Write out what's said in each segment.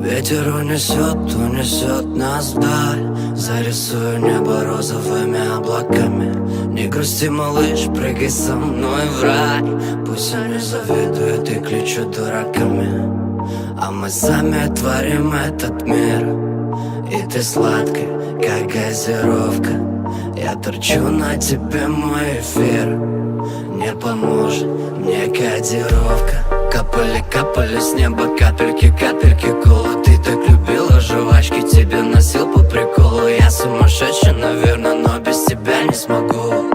Ветер унесет нас вдаль. Зарисую небо розовыми облаками. Не грусти, малыш, прыгай со мной в рай. Пусть они завидуют и кличут дураками, а мы сами творим этот мир. И ты сладкая, как газировка. Я торчу на тебе, мой эфир. Не поможет мне кодировка. Капали с неба капельки колы. Ты так любила жвачки, тебе носил по приколу. Я сумасшедший, наверное, но без тебя не смогу.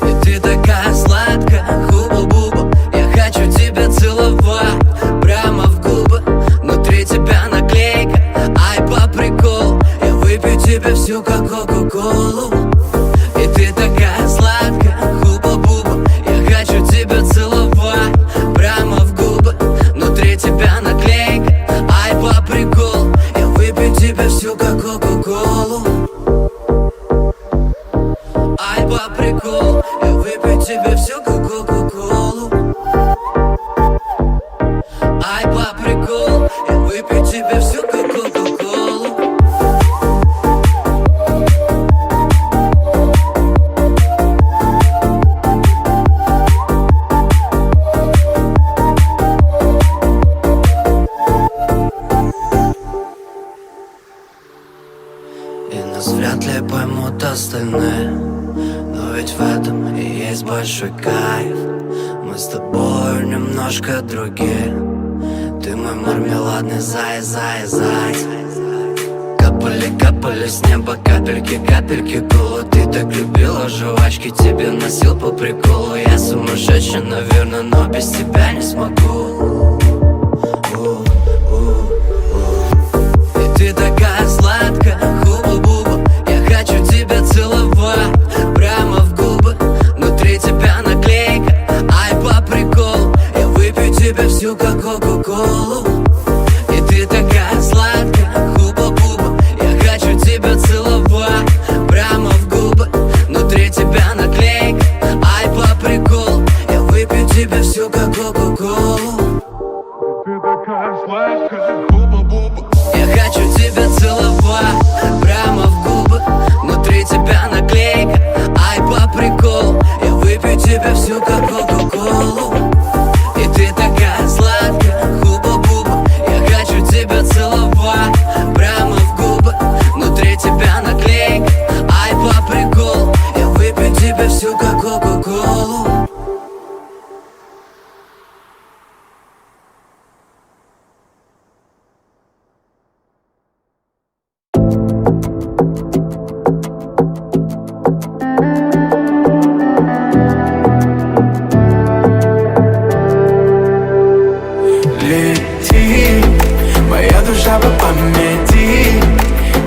И ты такая сладкая, хуба-буба. Я хочу тебя целовать прямо в губы. Внутри тебя наклейка, ай, по приколу. Я выпью тебе всю, как кока-колу. И ты такая сладкая, хуба-буба. Я хочу тебя целовать прямо в губы. Внутри тебя наклейка, ай, по приколу. Я выпью тебе всю, как кока-колу. Ай, по приколу. Я выпью тебе всю, как кока-колу. Ай, по приколу. Я выпью тебе всю, как кока-колу. И нас вряд ли поймут остальные, но ведь в этом и есть большой кайф. Мы с тобой немножко другие. Ты мой мармеладный зай. Капали с неба капельки колы. Ты так любила жвачки, тебе носил по приколу. Я сумасшедший, наверное, но без тебя не смогу. И ты такая сладкая, хуба-буба. Я хочу тебя целовать прямо в губы. Внутри тебя наклейка, ай, по приколу. Я выпью тебя всю, как кока-колу. И ты такая сладкая, хуба-буба. Я хочу тебя целовать прямо в губы. Внутри тебя наклейка, ай, по приколу. Я выпью тебя всю, как кока-колу. Ты такая сладкая, хуба-буба. Я хочу тебя целовать прямо в губы. Внутри тебя наклейка, ай, по приколу. Я выпью тебя всю, как кока-колу. И ты такая сладкая, хуба-буба. Я хочу тебя целовать прямо в губы. Внутри тебя наклейка, ай, по приколу. Я выпью тебя всю, как кока-колу. Лети, моя душа по памяти.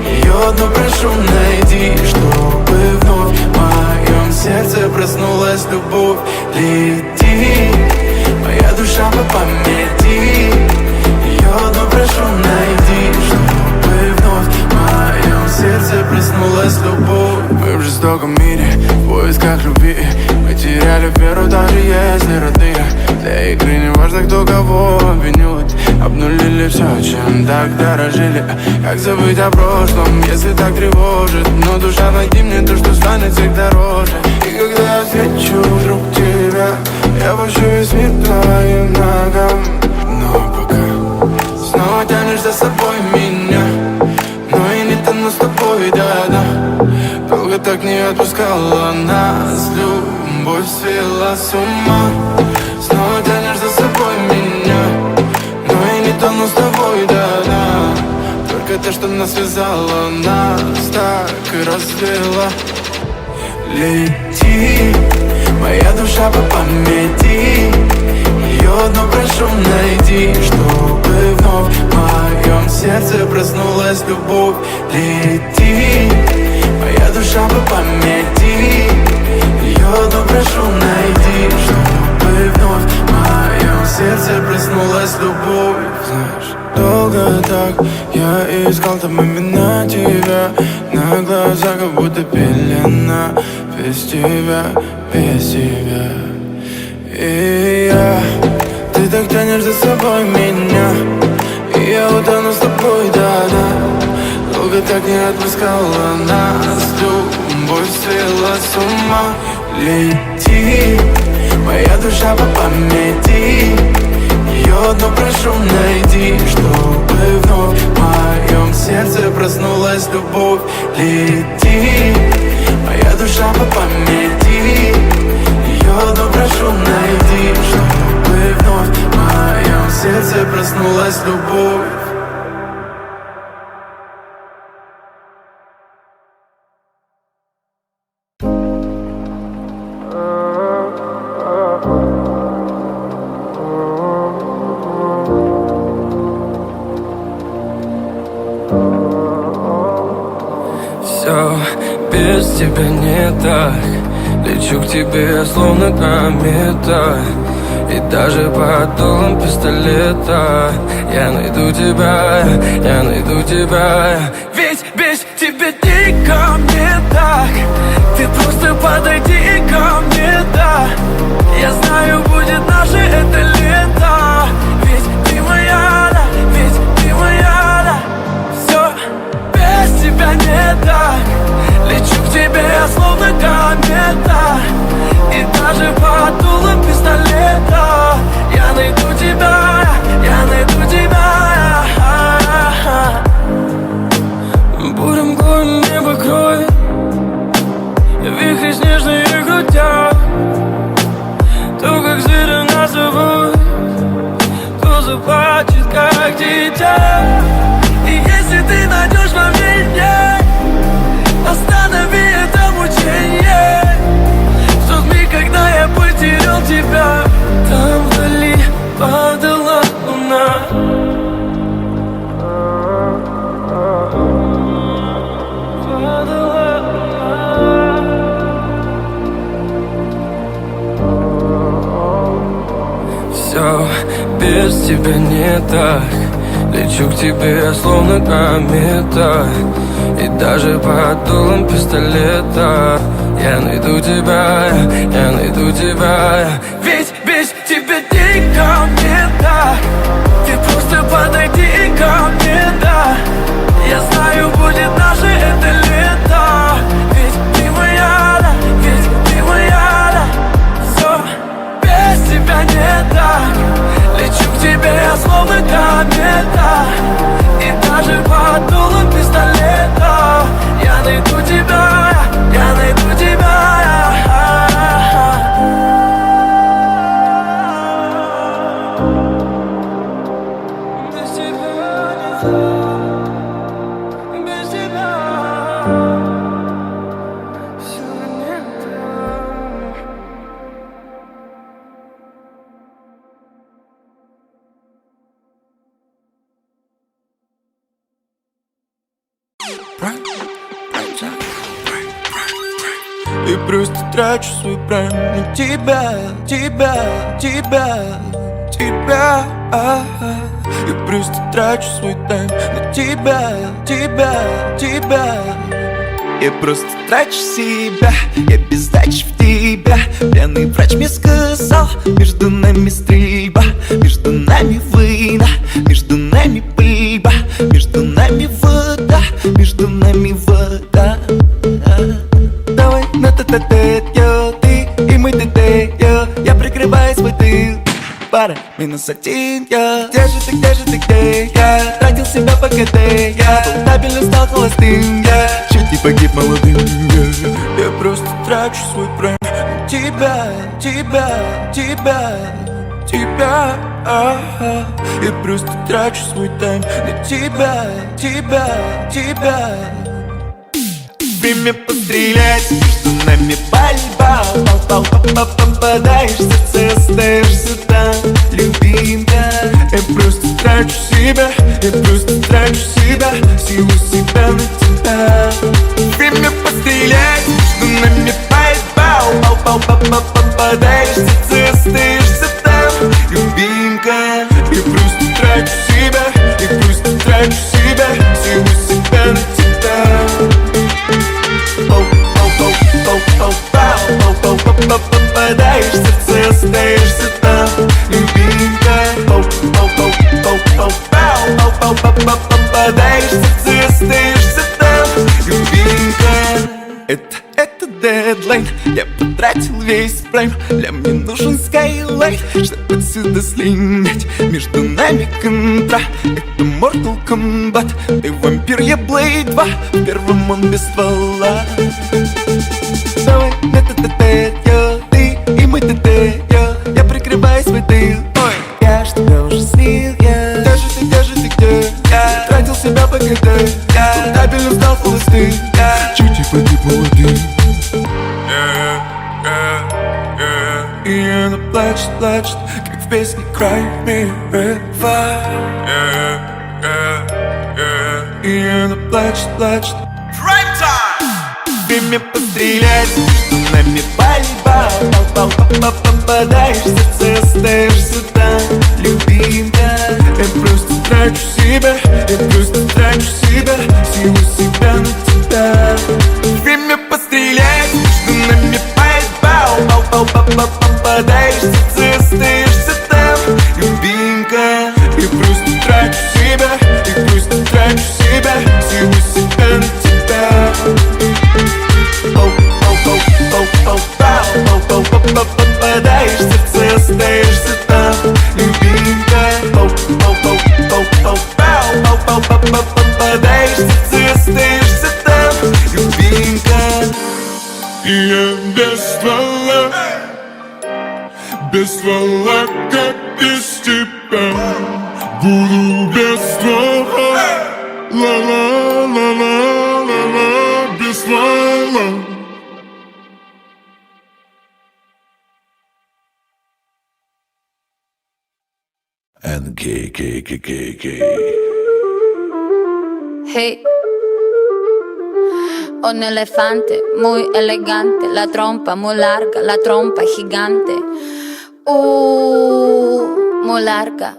Ее одну прошу найди, чтобы вновь в моем сердце проснулась любовь. Лети, моя душа по памяти. Ее одну прошу найди, чтобы вновь в моем сердце проснулась любовь. Мы в жестоком мире, в поисках любви. Мы теряли веру, даже если родные. Для игры не важно, кто кого обвинит. Обнулили все, чем так дорожили. Как забыть о прошлом, если так тревожит? Но душа, найди мне то, что станет всех дороже. И когда я встречу вдруг тебя, я пущу весь мир твоим ногам. Но пока снова тянешь за собой меня, но и не тону с тобой, да-да. Долго так не отпускала нас, любовь свела с ума. Снова тянешь за собой меня, но и не тону с тобой, да-да. Только то, что нас связало, нас так и развела. Лети, моя душа по памяти. Ее одну прошу найди, чтобы вновь в моем сердце проснулась любовь. Лети, моя душа по памяти. Ее одну прошу найди, чтобы вновь в моем сердце проснулась любовь. Знаешь, долго так я искал там именно тебя. На глазах как будто пелена. Без тебя, без тебя. И ты так тянешь за собой меня, и я утону с тобой, да-да. Долго так не отпускала нас, любовь свела с ума. Лети, моя душа по памяти, ее одну прошу найди, чтобы вновь в моем сердце проснулась любовь. Лети, моя душа по памяти, ее одну прошу найди, чтобы вновь в моем сердце проснулась любовь. Все без тебя не так. Лечу к тебе, словно комета. И даже под дулом пистолета я найду тебя, я найду тебя. Ведь без тебя дико мне так. Ты просто подойди ко мне, да. Я знаю, будет наше это лето. Ведь ты моя, да, ведь ты моя, да. Все без тебя не так. Лечу к тебе, словно комета. И даже под дулом пистолета я найду тебя, я найду тебя. Бурем горн небо кроет, вихри снежные крутят. То, как зверя нас зовут, то заплачет, как дитя. И если ты найдешь во мне ней, останови это мучение. В тот миг, когда я потерял тебя, там вдали падала луна. Падала луна. Все без тебя не так. Лечу к тебе, словно комета. И даже под дулом пистолета я найду тебя, я найду тебя. Ведь без тебя дико мне так. Ты просто подойди ко мне, да. Я знаю, будет наше это лето. Ведь ты моя, да, ведь ты моя, да. Все без тебя не так. Лечу к тебе, я словно комета. И даже под дулом пистолета я найду тебя, я найду тебя. Без тебя не так, без тебя все не так. И просто трачу свой прайм на тебя, тебя, тебя, тебя. И просто трачу свой тайм на тебя, тебя, тебя. Я просто трачу себя, я без сдачи в тебя. Пьяный врач мне сказал, между нами стрельба, между нами война, между нами пыльба, между нами вода, между нами вода. Давай на тет-а-тет, йо, ты и мы тет-а-тет, я прикрываю свой тыл. Пара, -1, я. Где же ты, где я? Тратил себя по КТ, я стабильно стал холостым, я чуть не погиб молодым, я. Я просто трачу свой прайм на тебя, тебя, тебя, тебя. Я просто трачу свой тайм на тебя, тебя, тебя. Время пострелять, между нами пальба. Попадаешь в сердце, остаешься там, любимая. Я просто трачу себя, я просто трачу себя, силу себя на тебя. Время пострелять, между нами пальба. Попадаешь в сердце, остаешься там, любимка. Я просто трачу себя, я просто трачу себя, силу себя на тебя. Попадаешь в сердце, остаешься там, любимка. Попадаешь в сердце, остаешься там, любимка. Это дедлайн, я потратил весь прайм. Для мне нужен скайлайт, чтобы отсюда слинять. Между нами контра, это Mortal Kombat. Ты вампир, я Blade 2, в первом он без ствола. Давай, это ты и мы я прикрываю свой тыл. Ой, я ж тебя уже слил, я. Где же ты, где? Я тратил себя по КД, я табелью стал холостым, я чуть типа молодым. И она плачет, как в песне Cry Me River. И она плачет. Prime time! Время пострелять, между нами пальба. Попадаешь в сердце, остаешься там, любимка. Я просто трачу себя, силу себя на тебя. Время пострелять, между нами пальба. Попадаешь в сердце, остаешься там, любимка. Я просто трачу себя, силу себя на тебя. Попадаешь в сердце, остаешься там, любимка. Попадаешь в сердце, остаешься там, любимка. И я без ствола, как без тебя. Буду без ствола, ла-ла-ла-ла-ла-ла, без ствола. NKKKKK. Hey, un elefante muy elegante, la trompa muy larga, la trompa gigante. Muy larga.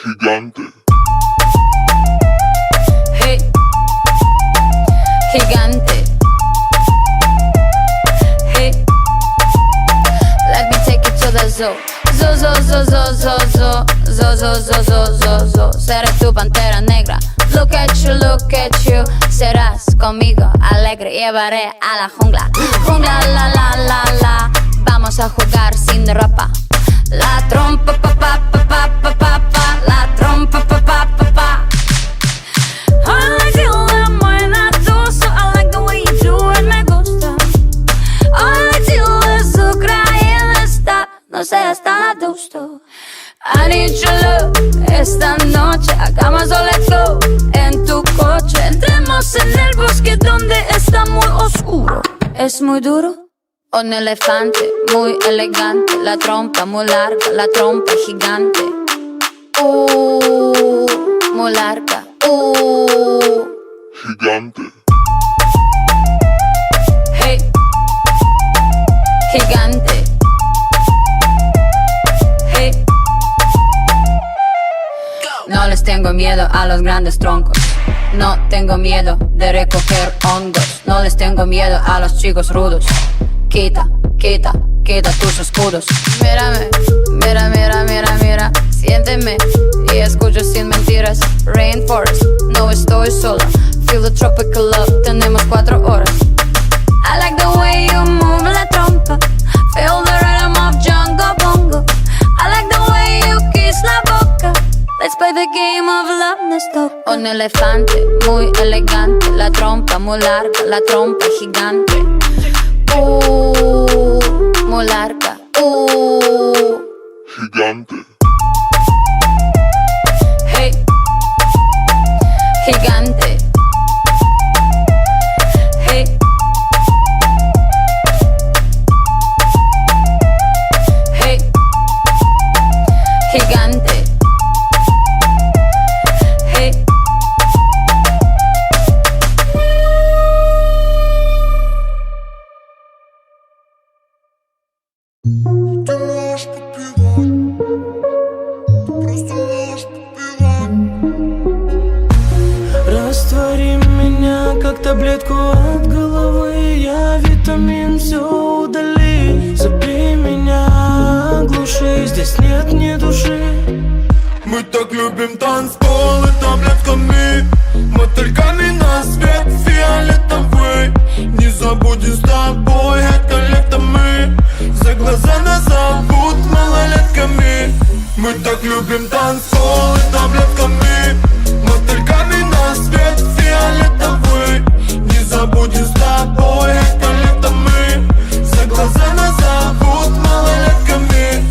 Gigante. Hey, gigante. Hey, let me take you to the zoo. Zo. Seré tu pantera negra. Look at you. Serás conmigo alegre. Llevaré a la jungla. Jungla, la. Vamos a jugar sin ropa. La trompa, pa. La trompa, pa. I like you, muy natuso. I like the way you do it, me gusta. I like you, es Ucrania está. No sé, está gusto. I need your love. Esta noche hagamos let's go. En tu coche entremos en el bosque donde está muy oscuro. Es muy duro. Un elefante muy elegante, la trompa muy larga, la trompa gigante. Muy larga. Gigante. Hey, gigante. Hey. No les tengo miedo a los grandes troncos. No tengo miedo de recoger hongos. No les tengo miedo a los chicos rudos. Quita tus escudos. Mírame, mira. Siénteme y escucho sin mentiras. Rainforest, no estoy sola. Feel the tropical love, tenemos 4 horas. I like the way you move la trompa. Feel the rhythm of Jungle Bongo. I like the way you kiss la boca. Let's play the game of love, nos toca. Un elefante muy elegante, la trompa muy larga, la trompa gigante. Muy larga. Gigante. Hey, gigante. Hey, gigante. Hey. Ты наш Купидон. так любим танцполы таблетками, мотыльками на свет фиолетовый. Не забудем с тобой это лето мы, за глаза нас зовут малолетками. Мы так любим танцполы таблетками, мотыльками на свет фиолетовый. Не забудем с тобой это лето мы, за глаза нас зовут малолетками.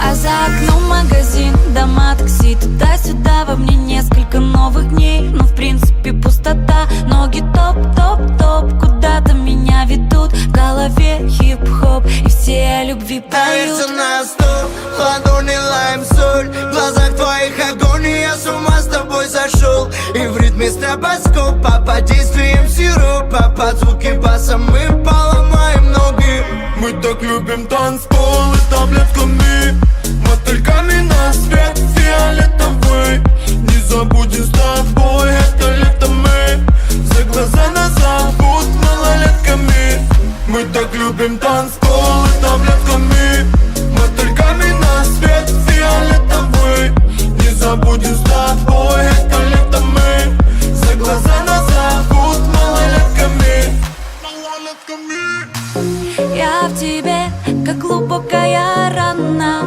А за окном магазин, дома, такси, туда-сюда. Во мне несколько новых дней, но в принципе пустота. Ноги топ-топ-топ, куда-то меня ведут. В голове хип-хоп, и все о любви поют. На стол, ладони лайм соль, в глазах твоих огонь, и я с ума с тобой сошел. И в ритме стробоскопа, под действием сиропа, под звуки баса мы поломаем ноги. Мы так любим танцполы таблетками, мотыльками на свет фиолетовый. Не забудем с тобой это лето мы, за глаза нас зовут малолетками. Мы так любим танцполы таблетками, мотыльками на свет фиолетовый. Не забудем с тобой это лето мы, за глаза нас зовут малолетками. Я в тебе, как глубокая рана,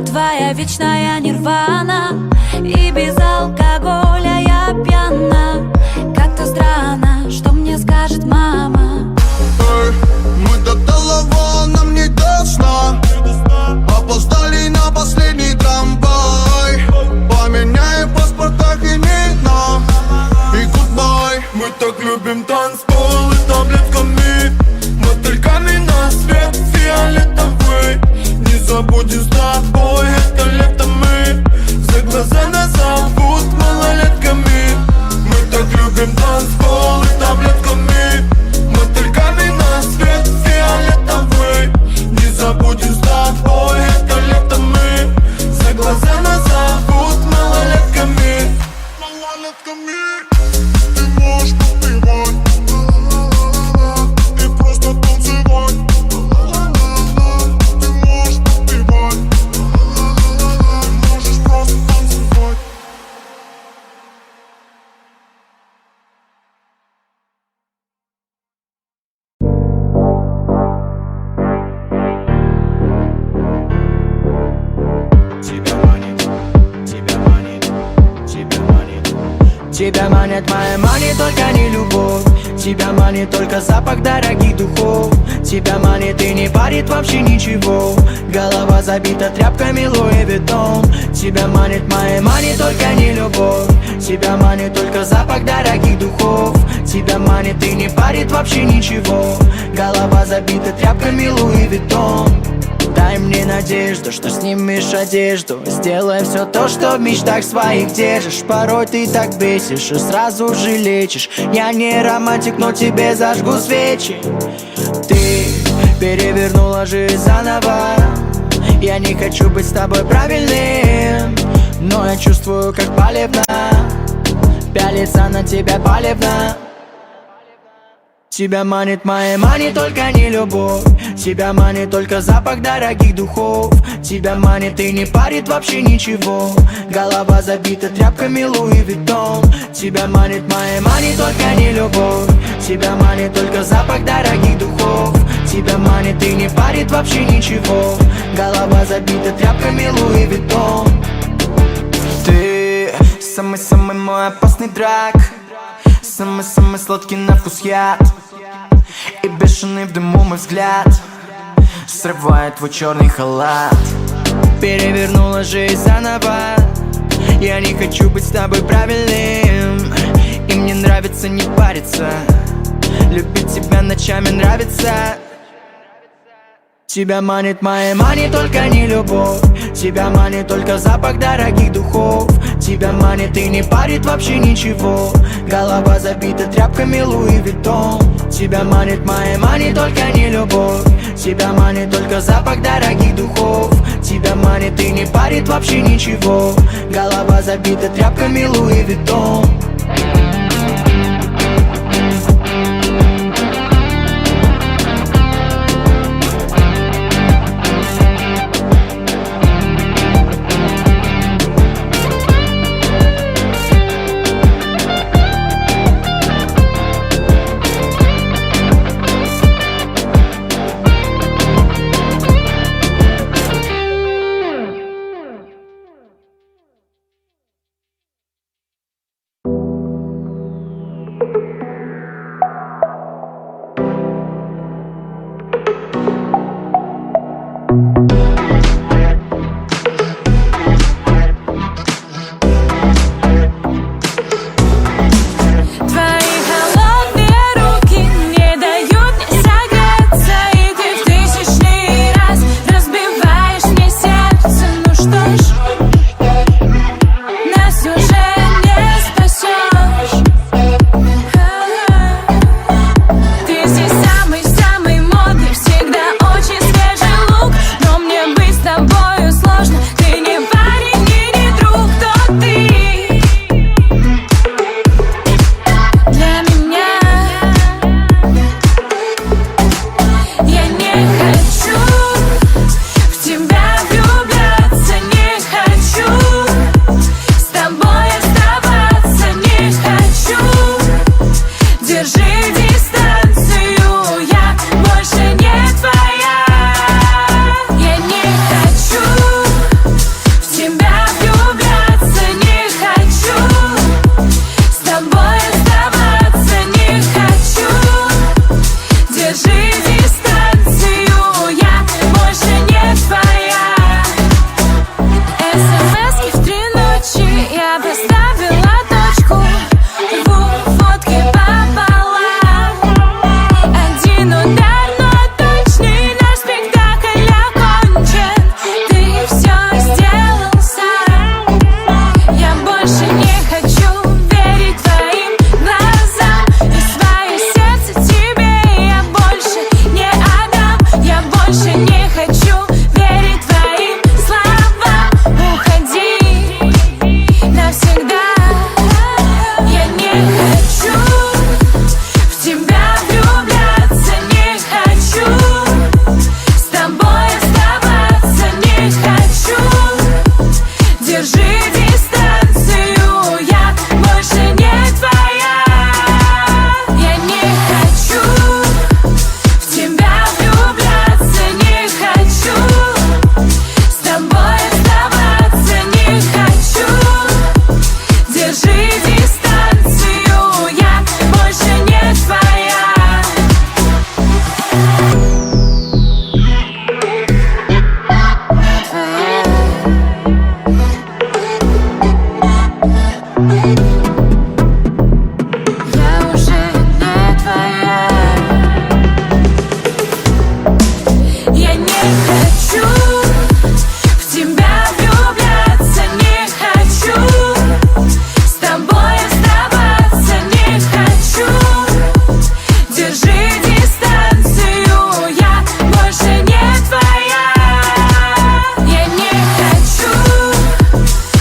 твоя вечная нирвана. И без алкоголя я пьяна. Как-то странно, что мне скажет мама. Мы до того, нам не до сна, опоздали на последний трамвай. Поменяем в паспортах имена и гудбай. Мы так любим танцполы таблетками, мотыльками на свет фиолетовый. Не забудем с тобой это лето мы, за глаза нас зовут малолетками. Мы так любим танцполы таблетками, мотыльками на свет фиолетовый. Не забудем с тобой это лето мы, за глаза нас зовут малолетками. Ты можешь подпевать, ты просто танцевать. Ты можешь подпевать, ты можешь просто танцевать. Тебя манит моя мани, только не любовь. Тебя манит только запах дорогих духов. Тебя манит и не парит вообще ничего. Голова забита тряпками Луи Виттон. Тебя манит моя мани, только не любовь. Тебя манит только запах дорогих духов. Тебя манит и не парит вообще ничего. Голова забита тряпками Луи Виттон. Дай мне надежду, что снимешь одежду. Сделай все то, что в мечтах своих держишь. Порой ты так бесишь и сразу же лечишь. Я не романтик, но тебе зажгу свечи. Ты перевернула жизнь заново. Я не хочу быть с тобой правильным, но я чувствую, как палевно пялиться на тебя палевно. Тебя манит моя мани, только не любовь. Тебя манит только запах дорогих духов. Тебя манит и не парит вообще ничего. Голова забита тряпками Луи Виттон. Тебя манит моя мани, только не любовь. Тебя манит только запах дорогих духов. Тебя манит и не парит вообще ничего. Голова забита тряпками Луи Виттон. Ты самый-самый мой опасный драк, самый-самый сладкий на вкус яд. И бешеный в дыму мой взгляд срывает твой черный халат. Перевернула жизнь заново. Я не хочу быть с тобой правильным, и мне нравится не париться. Любить тебя ночами нравится. Тебя манит моя мани, только не любовь. Тебя манит только запах дорогих духов. Тебя манит и не парит вообще ничего. Голова забита тряпками Луи Виттон. Тебя манит моя мани, только не любовь. Тебя манит только запах дорогих духов. Тебя манит и не парит вообще ничего. Голова забита тряпками Луи Виттон. Я поставила точку в фотке пополам. Один удар, но точный, наш спектакль окончен. Ты все сделал сам. Я больше не хочу верить твоим глазам. И свое сердце тебе я больше не отдам. Я больше не хочу верить твоим словам. Уходи навсегда. Я не хочу в тебя влюбляться, не хочу с тобой оставаться, не хочу. Держи дистанцию, я больше не твоя. Я не хочу в тебя влюбляться, не хочу с тобой оставаться, не хочу. Держи дистанцию, я больше не твоя. Я уже не твоя. Я не хочу в тебя влюбляться, не хочу с тобой оставаться, не хочу. Держи дистанцию, я больше не твоя. Я не хочу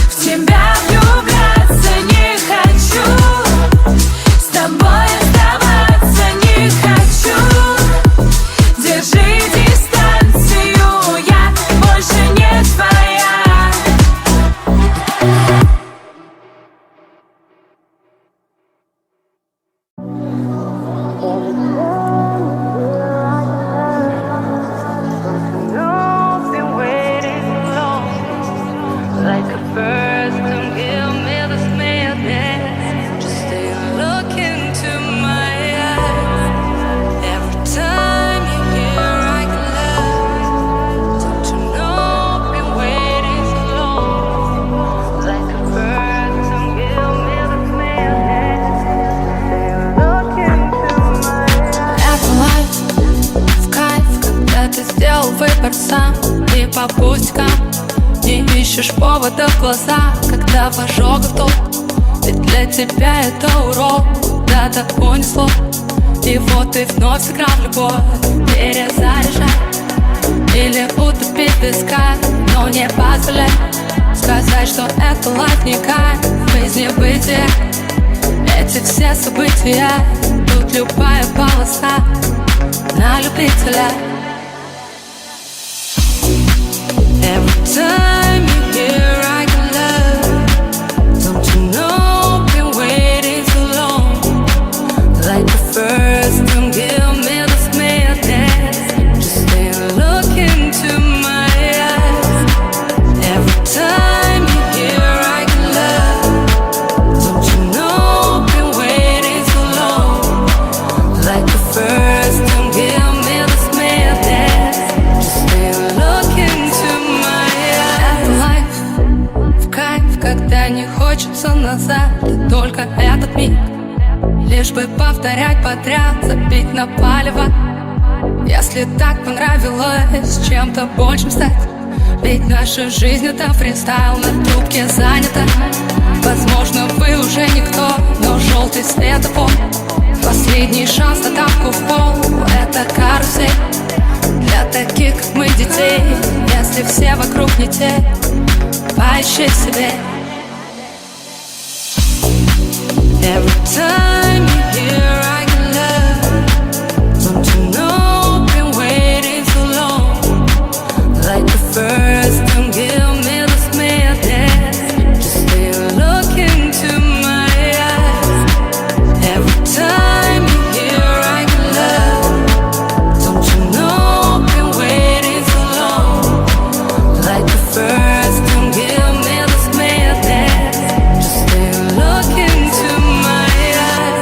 в тебя влюбляться, не хочу с тобой оставаться, не хочу. Держи дистанцию, я больше не твоя. Like a first, don't give me this madness. Just stay and look into my eyes. Every time you hear I can love. Don't you know, been waiting so long. Like a first, don't give me this madness. Stay and look into my eyes. Это лайф, в кайф, когда ты сделал выбор сам. И по пустякам не ищешь повода в глаза, когда в ожогах толк. Ведь для тебя это урок, куда-то унесло. И вот ты вновь сыграл в любовь. Перезаряжай или утопить песка, но не позволяй сказать, что это лайф не кайф. Жизнь не бытие, эти все события. Тут любая полоса на любителя. Every time you hear I can love. Don't you know, been waiting so long. Like the first, don't give me this madness. Just stay and look into my eyes. Every time you hear I can love. Don't you know, been waiting so long. Like the first, don't give me this madness. Just stay and look into my eyes. Это лайф, в кайф, когда не хочется назад. И только этот миг, лишь бы повторять подряд, забить на палево. Если так понравилось чем-то большим стать. Ведь наша жизнь это фристайл, на трубке занята. Возможно, вы уже никто, но желтый светофор. Последний шанс на тапку в пол. Это карусель для таких, как мы, детей. Если все вокруг не те, поищи себе. Every time you hear I can love. Don't you know, been waiting so long. Like the first, don't give me this madness. Just stay and look into my eyes. Every time you hear I can love. Don't you know, been waiting so long. Like the first, don't give me this madness. Just stay and look into my eyes.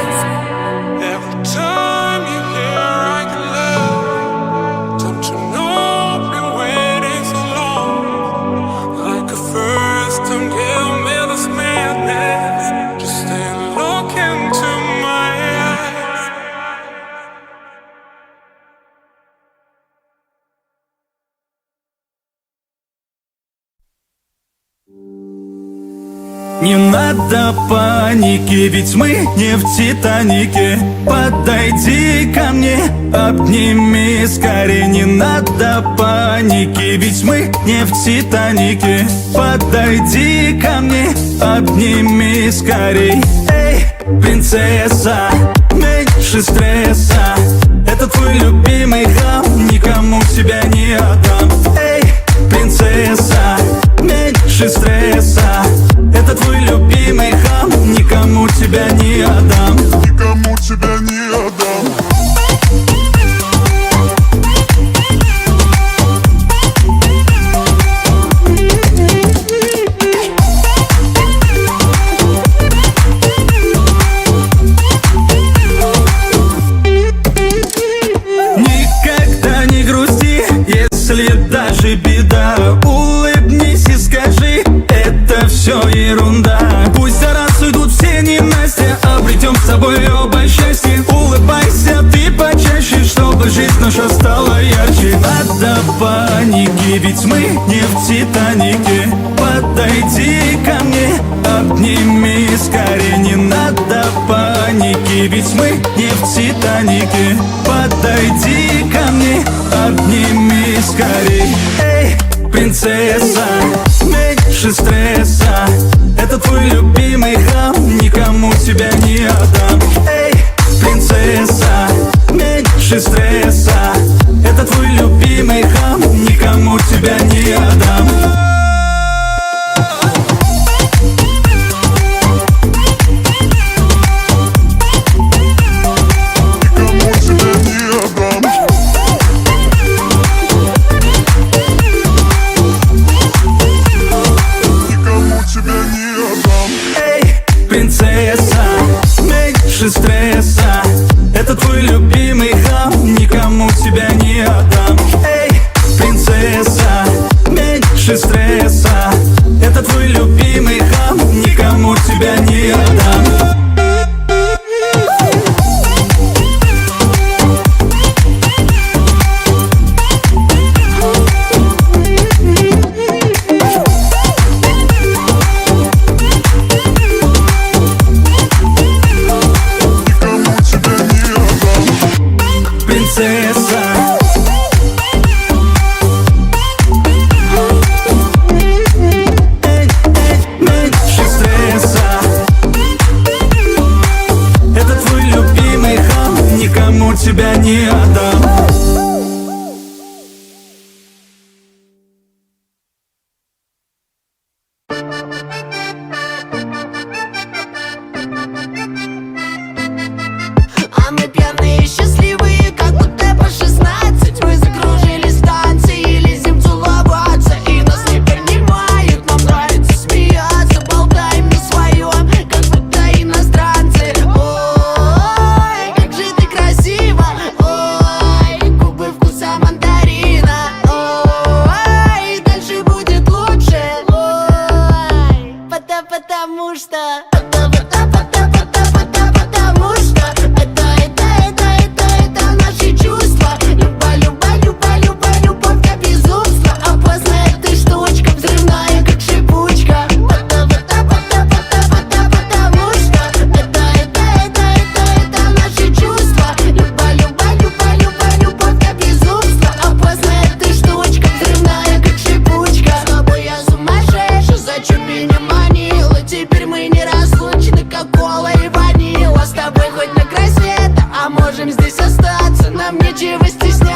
Не надо паники, ведь мы не в Титанике. Подойди ко мне, обними скорее. Не надо паники, ведь мы не в Титанике. Подойди ко мне, обними скорей. Эй, принцесса, меньше стресса. Это твой любимый хам, никому тебя не отдам. Эй, принцесса, меньше стресса. Это твой любимый хам, никому тебя не отдам. Никому тебя не отдам. Никогда не грусти, если даже беда. Улыбнись и скажи, это все ерунда. Пусть за раз уйдут все ненастья, обретем с тобой оба счастье. Улыбайся ты почаще, чтобы жизнь наша стала ярче. Надо паники, ведь мы не в Титанике. Подойди ко мне, обними скорее. Не надо паники, ведь мы не в Титанике. Подойди ко мне, обними скорей. Эй, принцесса, меньше стресса. Это твой любимый хам, никому тебя не отдам. Эй, принцесса, меньше стресса. Это твой любимый хам, никому тебя не отдам. Никому тебя не отдам. Никому тебя не отдам. Эй, принцесса, меньше стресса. Это твой любимый хам, никому тебя не отдам. Эй, принцесса, меньше стресса. Это твой любимый хам, никому тебя не отдам. Никому тебя не отдам. Принцесса, меньше стресса. Это твой любимый хам, никому тебя не отдам. А мы пьяные и счастливые, как будто по 16. Мы закружили станции и лезем целоваться. И нас не принимают, нам нравится смеяться. Болтаем на своем, как будто иностранцы. Ой, как же ты красива. Ой, губы вкуса мандарина. Ой, дальше будет лучше. Ой, потому что потому что это наши чувства. Любовь как безумство. Опасная ты штучка, взрывная как шипучка. Потому что это наши чувства. Любовь как безумство. Опасная ты штучка, взрывная как шипучка. С тобой я сумасшедший, зачем меня манила? Теперь мы не разлучны, как кола и ванила. С тобой хоть на край света, а можем здесь остаться. Нам нечего стесняться.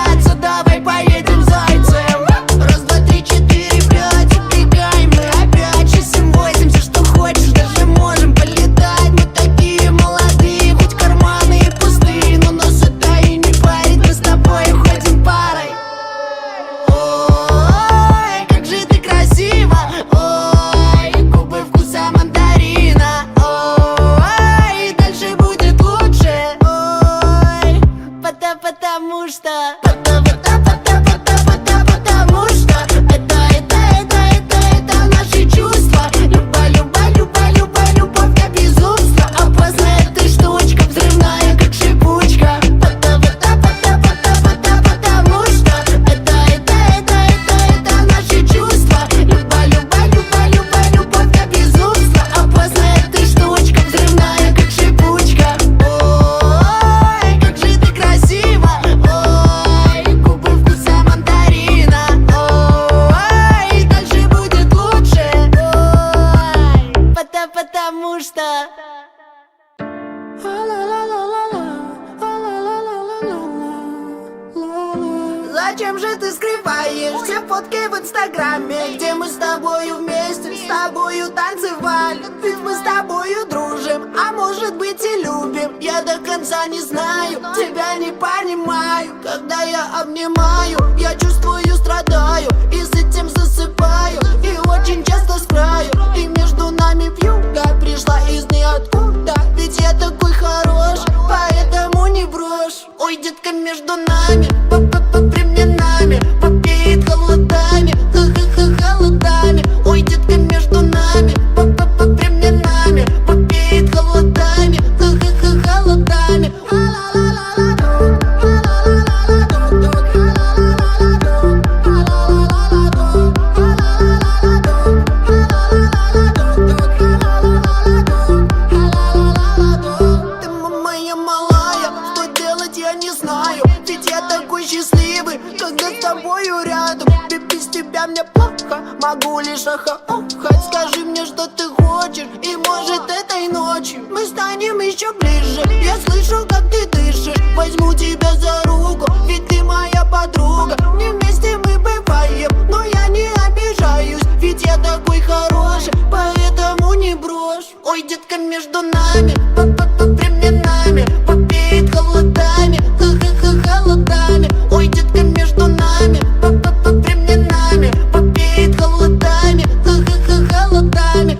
потому что... Зачем же ты скрываешь все фотки в инстаграме, где мы с тобою вместе, с тобою танцевали? Ведь мы с тобою дружим, а может быть и любим. Я до конца не знаю, тебя не понимаю. Когда я обнимаю, я чувствую, страдаю, и с этим засыпаю, и очень часто с краю. И между нами вьюга пришла из ниоткуда. Ведь я такой хороший, поэтому не брошь. Ой, детка, между нами временами попеет холодами, холодами. Ой, детка, между нами временами попеет холодами, холодами. Ты моя малая, что делать я не знаю. Ведь я такой счастливый, когда с тобою рядом. Ведь без тебя мне плохо, могу лишь охать. Скажи мне, что ты хочешь, и может этой ночью мы станем еще ближе. Я слышу, как ты дышишь, возьму тебя за руку, ведь ты моя подруга. Не вместе мы бываем, но я не обижаюсь, ведь я такой хороший, поэтому не брошь. Ой, детка, между нами временами попеет холодами, холодами. Ой, детка, между нами временами попеет холодами, холодами.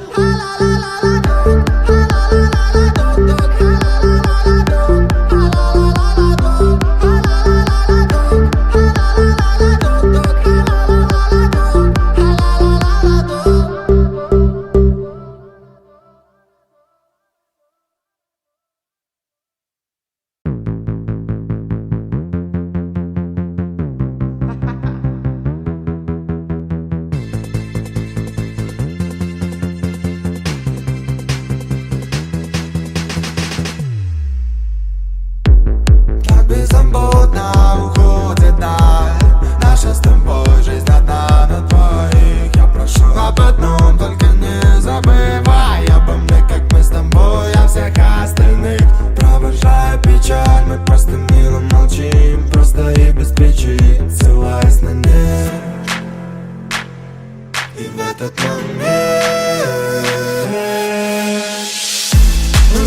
Так беззаботно уходит даль. Наша с тобой жизнь одна на двоих. Я прошу об одном, только не забывай обо мне, как мы с тобой о всех остальных. Провожая печаль, мы просто мило молчим, просто и без причин, ссылаясь на них. И в этот момент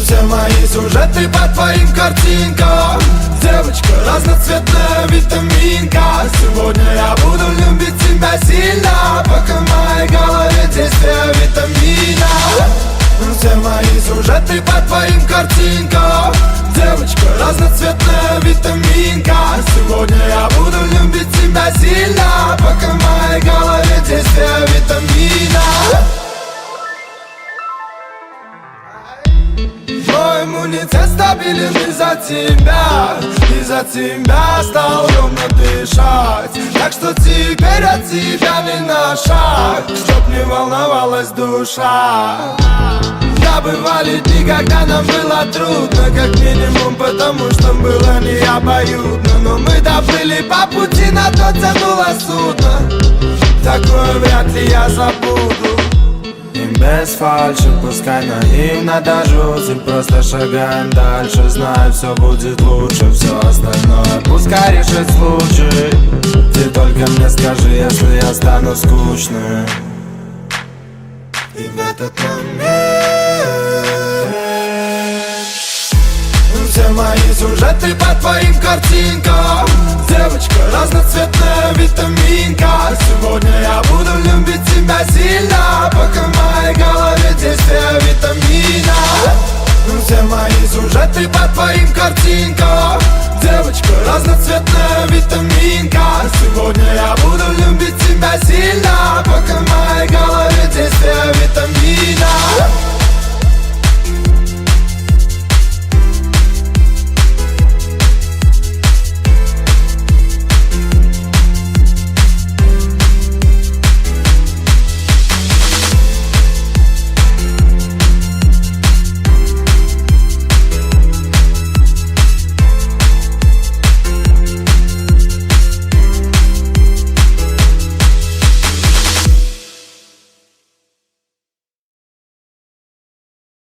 все мои сюжеты по твоим картинкам. Девочка разноцветная витаминка. Сегодня я буду любить тебя сильно, пока в моей голове действие витамина. Все мои сюжеты по твоим картинкам. Девочка разноцветная витаминка. Сегодня я буду любить тебя сильно, пока в моей голове действие витамина. Мой иммунитет стабилен из-за тебя. Из-за тебя стал ровно дышать. Так что теперь от тебя не на шаг, чтоб не волновалась душа. Да, бывали дни, когда нам было трудно, как минимум потому, что было не обоюдно. Но мы доплыли по пути, на то тянуло судно. Такое вряд ли я забуду. И без фальши, пускай наивно до жути, просто шагаем дальше, знаю, все будет лучше. Все остальное пускай решит случай. Ты только мне скажи, если я стану скучным. И в этот момент все мои сюжеты по твоим картинкам. Девочка разноцветная витаминка. Сегодня я буду любить тебя сильно, пока в моей голове действие витамина. Все мои сюжеты по твоим картинкам. Девочка разноцветная витаминка. Сегодня я буду любить тебя сильно, пока в моей голове действие витамина.